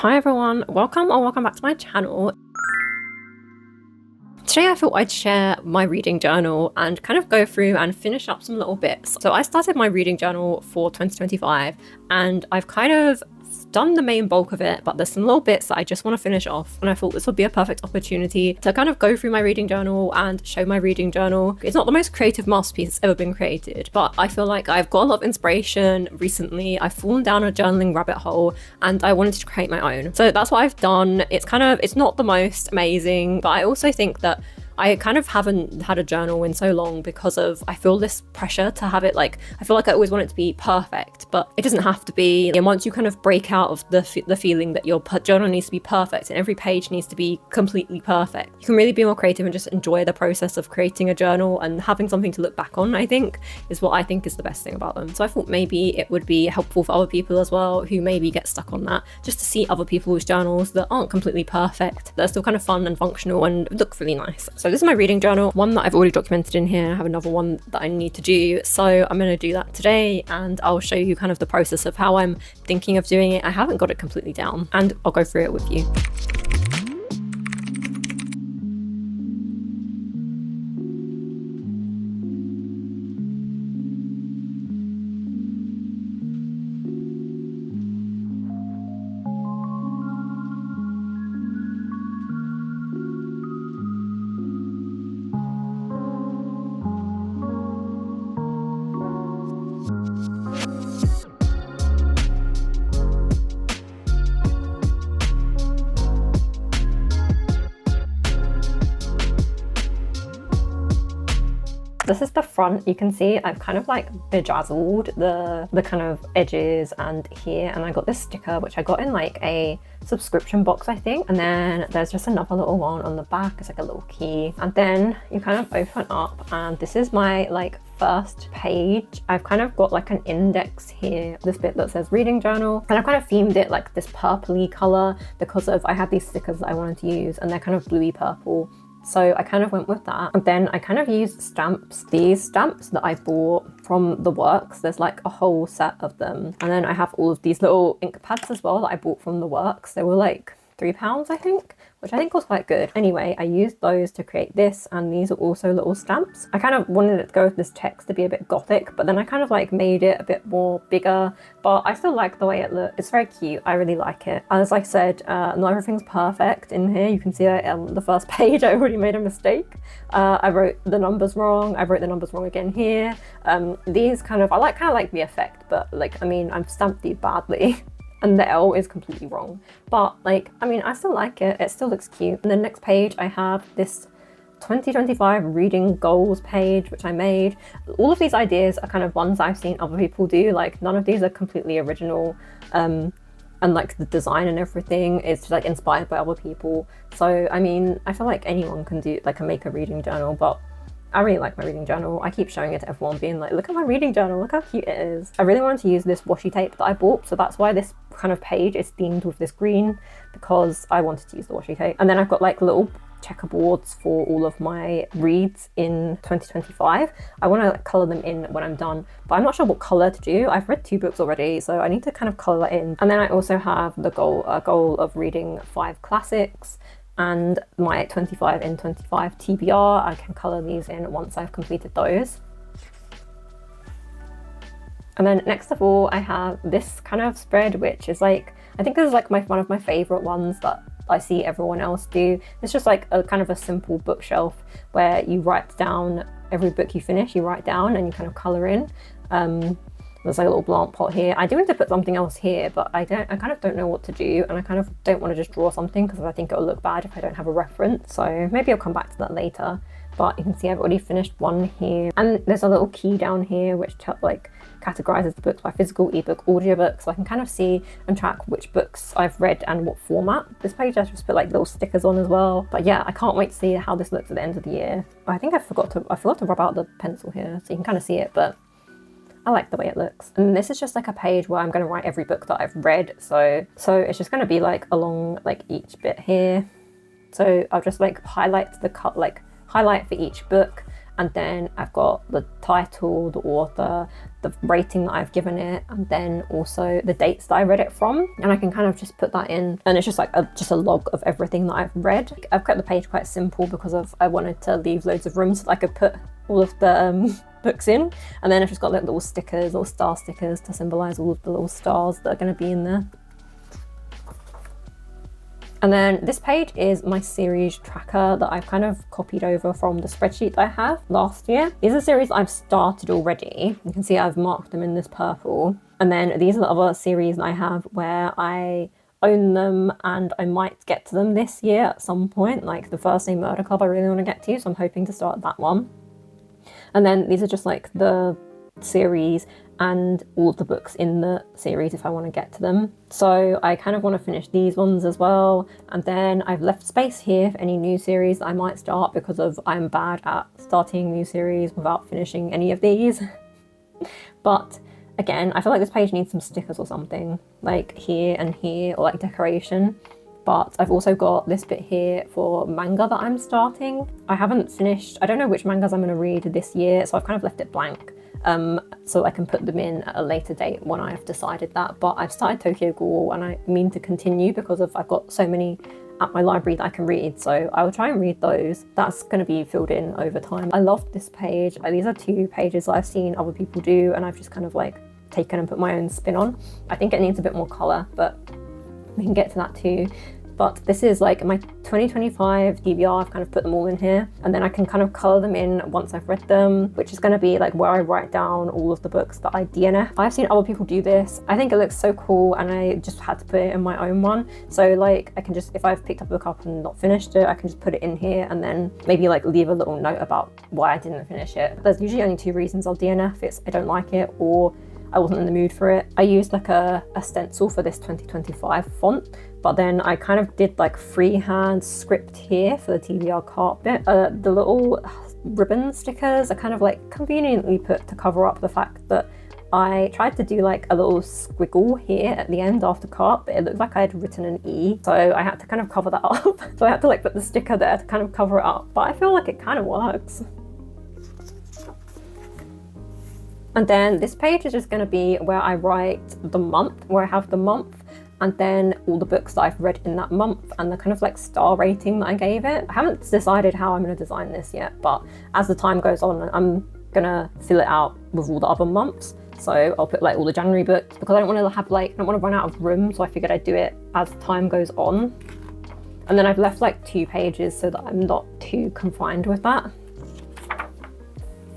Hi everyone, welcome or welcome back to my channel. Today I thought I'd share my reading journal and kind of go through and finish up some little bits. So I started my reading journal for 2025 and I've kind of done the main bulk of it, but there's some little bits that I just want to finish off, and I thought this would be a perfect opportunity to kind of go through my reading journal and show my reading journal. It's not the most creative masterpiece that's ever been created, but I feel like I've got a lot of inspiration recently. I've fallen down a journaling rabbit hole and I wanted to create my own. So that's what I've done. It's not the most amazing, but I also think that I kind of haven't had a journal in so long because of, I feel this pressure to have it like, I feel like I always want it to be perfect, but it doesn't have to be. And once you kind of break out of the feeling that your journal needs to be perfect and every page needs to be completely perfect, you can really be more creative and just enjoy the process of creating a journal and having something to look back on, I think, is what I think is the best thing about them. So I thought maybe it would be helpful for other people as well who maybe get stuck on that, just to see other people's journals that aren't completely perfect, that are still kind of fun and functional and look really nice. So this is my reading journal, one that I've already documented in here. I have another one that I need to do, so I'm going to do that today and I'll show you kind of the process of how I'm thinking of doing it. I haven't got it completely down and I'll go through it with you. This is the front. You can see I've kind of like bedazzled the kind of edges and here, and I got this sticker which I got in like a subscription box, I think, and then there's just another little one on the back. It's like a little key, and then you kind of open up and this is my like first page. I've kind of got like an index here, this bit that says reading journal, and I've kind of themed it like this purpley color because of I had these stickers that I wanted to use and they're kind of bluey purple. So I kind of went with that. And then I kind of used stamps, these stamps that I bought from The Works. There's like a whole set of them. And then I have all of these little ink pads as well that I bought from The Works. They were like £3, I think, which I think was quite good. Anyway, I used those to create this, and these are also little stamps. I kind of wanted it to go with this text to be a bit gothic, but then I kind of like made it a bit more bigger, but I still like the way it looks. It's very cute. I really like it. As I said, not everything's perfect in here. You can see on the first page I already made a mistake. I wrote the numbers wrong. I wrote the numbers wrong again here. These kind of like the effect, but like, I mean, I've stamped these badly. And the L is completely wrong. But like, I mean, I still like it. It still looks cute. And the next page, I have this 2025 reading goals page, which I made. All of these ideas are kind of ones I've seen other people do. Like, none of these are completely original. And like the design and everything is just like inspired by other people. So, I mean, I feel like anyone can do like make a reading journal, but I really like my reading journal. I keep showing it to everyone, being like, look at my reading journal, look how cute it is. I really wanted to use this washi tape that I bought, so that's why this kind of page is themed with this green, because I wanted to use the washi tape. And then I've got like little checkerboards for all of my reads in 2025. I want to like color them in when I'm done, but I'm not sure what color to do. I've read 2 books already, so I need to kind of color that in. And then I also have the goal of reading 5 classics, and my 25 in 25 TBR. I can colour these in once I've completed those. And then next of all, I have this kind of spread, which is like, I think this is like one of my favourite ones that I see everyone else do. It's just like a kind of a simple bookshelf where you write down every book you finish, you write down and you kind of colour in. There's like a little blank pot here. I do need to put something else here, but I kind of don't know what to do, and I kind of don't want to just draw something because I think it'll look bad if I don't have a reference. So maybe I'll come back to that later. But you can see I've already finished one here, and there's a little key down here which like categorizes the books by physical, ebook, audiobook, so I can kind of see and track which books I've read and what format. This page I just put like little stickers on as well. But yeah, I can't wait to see how this looks at the end of the year. I think I forgot to rub out the pencil here, so you can kind of see it, but I like the way it looks. And this is just like a page where I'm going to write every book that I've read. So it's just going to be like along like each bit here. So I'll just like highlight for each book, and then I've got the title, the author, the rating that I've given it, and then also the dates that I read it from, and I can kind of just put that in, and it's just like a log of everything that I've read. I've kept the page quite simple because I wanted to leave loads of room so that I could put all of the books in, and then I've just got like little stickers, little star stickers to symbolize all of the little stars that are going to be in there. And then this page is my series tracker that I've kind of copied over from the spreadsheet that I have last year. These are series I've started already. You can see I've marked them in this purple. And then these are the other series I have where I own them and I might get to them this year at some point. Like the First Name Murder Club I really want to get to, so I'm hoping to start that one. And then these are just like the series and all of the books in the series if I want to get to them. So I kind of want to finish these ones as well, and then I've left space here for any new series that I might start because I'm bad at starting new series without finishing any of these. But again, I feel like this page needs some stickers or something, like here and here, or like decoration. But I've also got this bit here for manga that I'm starting. I haven't finished, I don't know which mangas I'm going to read this year, so I've kind of left it blank. So I can put them in at a later date when I've decided that. But I've started Tokyo Ghoul and I mean to continue because I've got so many at my library that I can read, so I will try and read those. That's going to be filled in over time. I love this page. These are 2 pages that I've seen other people do and I've just kind of like taken and put my own spin on. I think it needs a bit more colour, but we can get to that too. But this is like my 2025 TBR. I've kind of put them all in here, and then I can kind of colour them in once I've read them, which is going to be like where I write down all of the books that I DNF. I've seen other people do this. I think it looks so cool and I just had to put it in my own one. So like I can just, if I've picked a book up and not finished it, I can just put it in here and then maybe like leave a little note about why I didn't finish it. There's usually only 2 reasons I'll DNF. It's I don't like it or I wasn't in the mood for it. I used like a stencil for this 2025 font, but then I kind of did like freehand script here for the TBR cart bit. The little ribbon stickers are kind of like conveniently put to cover up the fact that I tried to do like a little squiggle here at the end after cart, but it looked like I had written an E, so I had to kind of cover that up. So I had to like put the sticker there to kind of cover it up, but I feel like it kind of works. And then this page is just going to be where I write the month, where I have the month, and then all the books that I've read in that month and the kind of like star rating that I gave it. I haven't decided how I'm going to design this yet, but as the time goes on, I'm going to fill it out with all the other months. So I'll put like all the January books because I don't want to have like, I don't want to run out of room, so I figured I'd do it as time goes on. And then I've left like 2 pages so that I'm not too confined with that.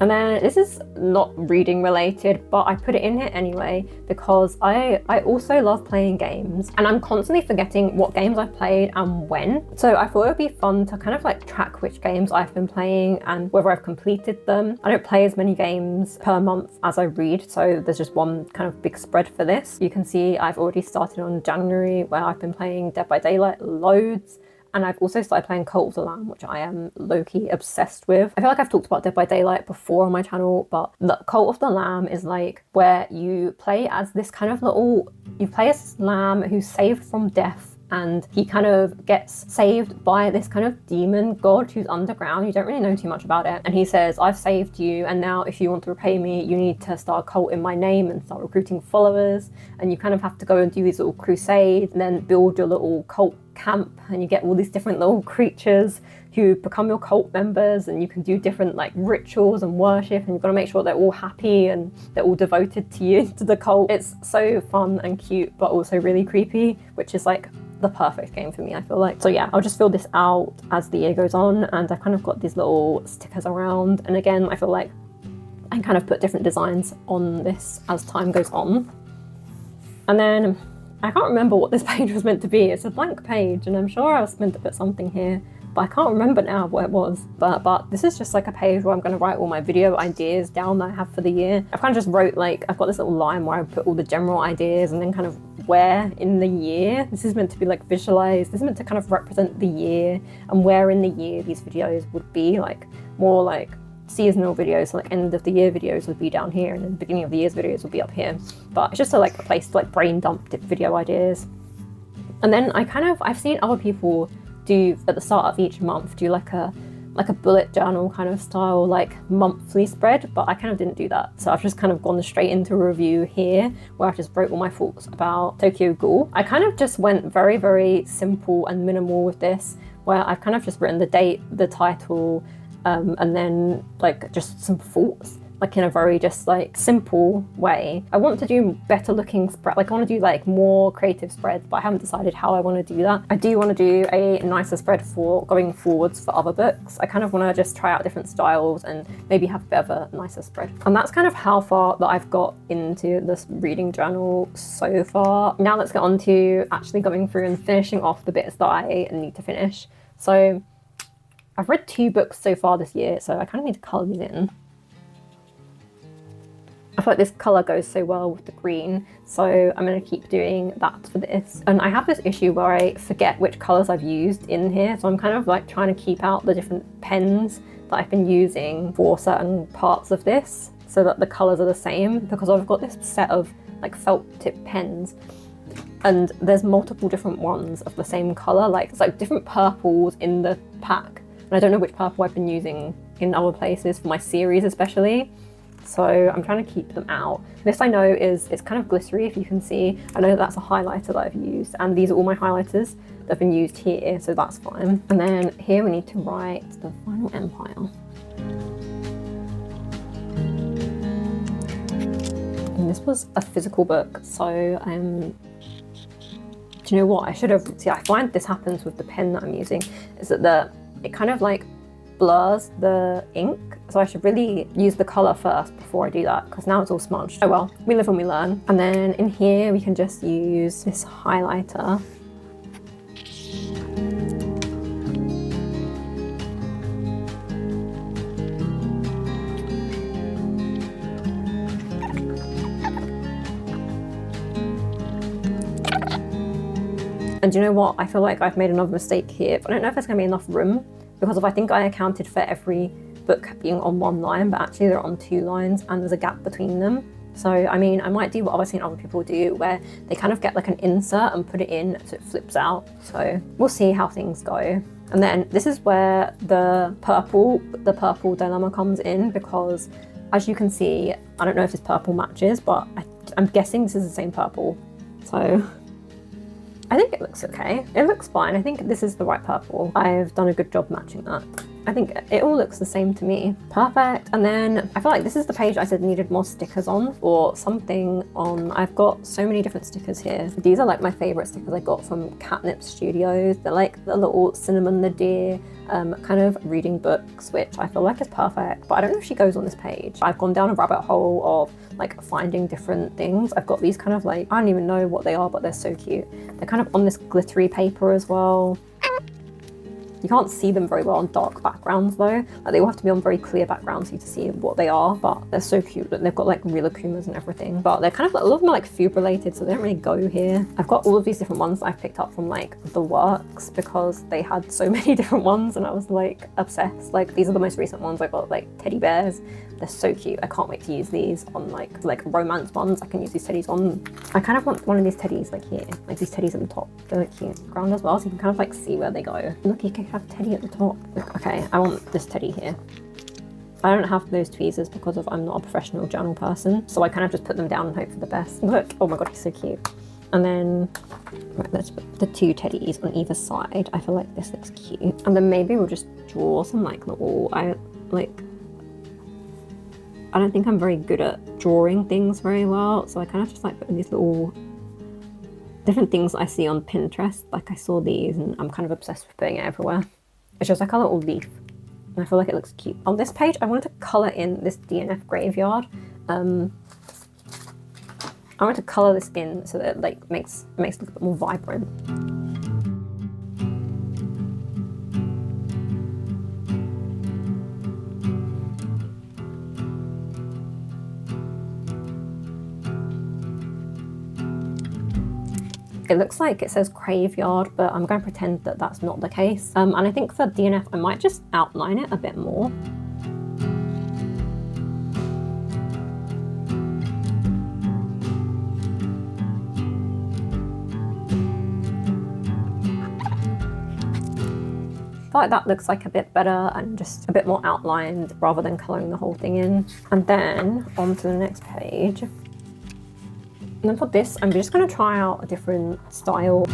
And then this is not reading related, but I put it in here anyway because I also love playing games and I'm constantly forgetting what games I've played and when. So I thought it would be fun to kind of like track which games I've been playing and whether I've completed them. I don't play as many games per month as I read, so there's just one kind of big spread for this. You can see I've already started on January where I've been playing Dead by Daylight loads. And I've also started playing Cult of the Lamb, which I am low-key obsessed with. I feel like I've talked about Dead by Daylight before on my channel, but the Cult of the Lamb is like where you play as this kind of you play as this lamb who's saved from death, and he kind of gets saved by this kind of demon god who's underground. You don't really know too much about it. And he says, I've saved you, and now if you want to repay me, you need to start a cult in my name and start recruiting followers. And you kind of have to go and do these little crusades and then build your little cult camp, and you get all these different little creatures who become your cult members, and you can do different like rituals and worship, and you've got to make sure they're all happy and they're all devoted to you, to the cult. It's so fun and cute, but also really creepy, which is like the perfect game for me, I feel like. So yeah, I'll just fill this out as the year goes on, and I've kind of got these little stickers around, and again, I feel like I can kind of put different designs on this as time goes on. And then I can't remember what this page was meant to be. It's a blank page, and I'm sure I was meant to put something here, but I can't remember now what it was. But this is just like a page where I'm going to write all my video ideas down that I have for the year. I've kind of just wrote like, I've got this little line where I put all the general ideas and then kind of where in the year. This is meant to be like visualized. This is meant to kind of represent the year and where in the year these videos would be, like more like seasonal videos, so like end of the year videos would be down here, and then beginning of the year's videos would be up here. But it's just a place to like brain dump video ideas. And then I've seen other people do at the start of each month do like a like a bullet journal kind of style, like monthly spread, but I kind of didn't do that. So I've just kind of gone straight into a review here where I just wrote all my thoughts about Tokyo Ghoul. I kind of just went very, very simple and minimal with this, where I've kind of just written the date, the title, and then like just some thoughts, like in a very just like simple way. I want to do better looking spread, like I want to do like more creative spreads, but I haven't decided how I want to do that. I do want to do a nicer spread for going forwards for other books. I kind of want to just try out different styles and maybe have a bit of a nicer spread. And that's kind of how far that I've got into this reading journal so far. Now let's get on to actually going through and finishing off the bits that I need to finish. So I've read 2 books so far this year, so I kind of need to colour these in. I feel like this colour goes so well with the green, so I'm going to keep doing that for this. And I have this issue where I forget which colours I've used in here, so I'm kind of like trying to keep out the different pens that I've been using for certain parts of this, so that the colours are the same, because I've got this set of like felt tip pens, and there's multiple different ones of the same colour, like it's like different purples in the pack. And I don't know which purple I've been using in other places for my series especially. So I'm trying to keep them out. This I know is, it's kind of glittery if you can see. I know that's a highlighter that I've used, and these are all my highlighters that have been used here, so that's fine. And then here we need to write The Final Empire. And this was a physical book, so do you know what? I should have, see, I find this happens with the pen that I'm using, is that it kind of like blurs the ink. So I should really use the colour first before I do that, because now it's all smudged. Oh well, we live and we learn. And then in here we can just use this highlighter. And do you know what? I feel like I've made another mistake here, but I don't know if there's going to be enough room, because I think I accounted for every book being on 1 line, but actually they're on 2 lines and there's a gap between them. So I mean, I might do what I've seen other people do, where they kind of get like an insert and put it in so it flips out. So we'll see how things go. And then this is where the purple dilemma comes in, because as you can see, I don't know if this purple matches, but I'm guessing this is the same purple. So I think it looks okay. It looks fine. I think this is the right purple. I've done a good job matching that. I think it all looks the same to me. Perfect. And then I feel like this is the page I said needed more stickers on, or something on. I've got so many different stickers here. These are like my favorite stickers I got from Catnip Studios. They're like the little Cinnamon the Deer kind of reading books, which I feel like is perfect, but I don't know if she goes on this page. I've gone down a rabbit hole of like finding different things. I've got these kind of like, I don't even know what they are, but they're so cute. They're kind of on this glittery paper as well. You can't see them very well on dark backgrounds though. Like, they will have to be on very clear backgrounds for you to see what they are, but they're so cute. They've got like real Akumas and everything, but they're kind of, a lot of them are like food related, so they don't really go here. I've got all of these different ones that I've picked up from like The Works, because they had so many different ones and I was like obsessed. Like, these are the most recent ones. I got like teddy bears. They're so cute. I can't wait to use these on like romance ones. I can use these teddies on. I kind of want one of these teddies like here, like these teddies at the top. They're like cute. Ground as well, so you can kind of like see where they go. Look, you can have teddy at the top. Look, okay, I want this teddy here. I don't have those tweezers because I'm not a professional journal person, so I kind of just put them down and hope for the best. Look, oh my god, he's so cute. And then, right, let's put the 2 teddies on either side. I feel like this looks cute. And then maybe we'll just draw some like little, I don't think I'm very good at drawing things very well, so I kind of just like putting these little different things that I see on Pinterest. Like, I saw these and I'm kind of obsessed with putting it everywhere. It's just like a little leaf, and I feel like it looks cute. On this page, I wanted to colour in this DNF graveyard. I wanted to colour this in so that it like makes it look a bit more vibrant. It looks like it says graveyard, but I'm going to pretend that that's not the case. And I think for DNF, I might just outline it a bit more. feel like that looks like a bit better and just a bit more outlined rather than colouring the whole thing in. And then on to the next page. And then for this, I'm just going to try out a different style.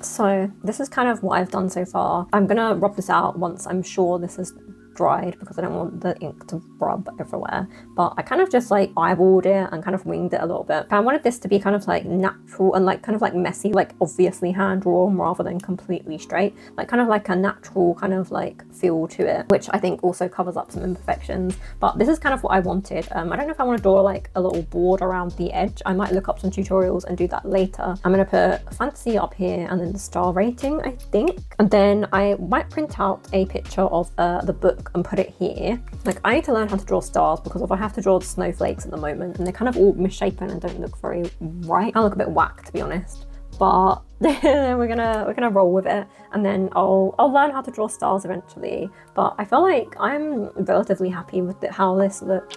So this is kind of what I've done so far. I'm gonna rub this out once I'm sure this is dried because I don't want the ink to rub everywhere, but I kind of just like eyeballed it and kind of winged it a little bit. I wanted this to be kind of like natural and like kind of like messy, like obviously hand drawn rather than completely straight, like kind of like a natural kind of like feel to it, which I think also covers up some imperfections. But this is kind of what I wanted. I don't know if I want to draw like a little board around the edge. I might look up some tutorials and do that later. I'm gonna put fantasy up here and then the star rating, I think, and then I might print out a picture of the book and put it here. Like I need to learn how to draw stars because if I have to draw the snowflakes at the moment and they're kind of all misshapen and don't look very right. I look a bit whack, to be honest, but we're gonna roll with it, and then I'll learn how to draw stars eventually. But I feel like I'm relatively happy with how this looks.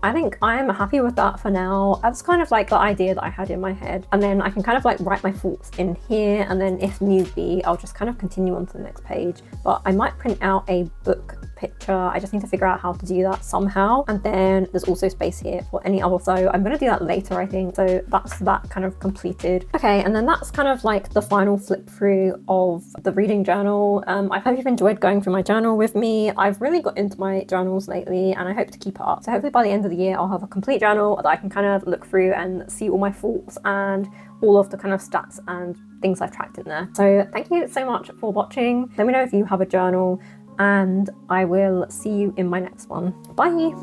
I think I'm happy with that for now. That's kind of like the idea that I had in my head. And then I can kind of like write my thoughts in here, and then if need be, I'll just kind of continue on to the next page. But I might print out a book picture. I just need to figure out how to do that somehow. And then there's also space here for any other, so I'm gonna do that later, I think. So that's that kind of completed. Okay, and then that's kind of like the final flip through of the reading journal. I hope you've enjoyed going through my journal with me. I've really got into my journals lately and I hope to keep it up. So hopefully by the end of the year, I'll have a complete journal that I can kind of look through and see all my thoughts and all of the kind of stats and things I've tracked in there. So thank you so much for watching. Let me know if you have a journal, and I will see you in my next one. Bye!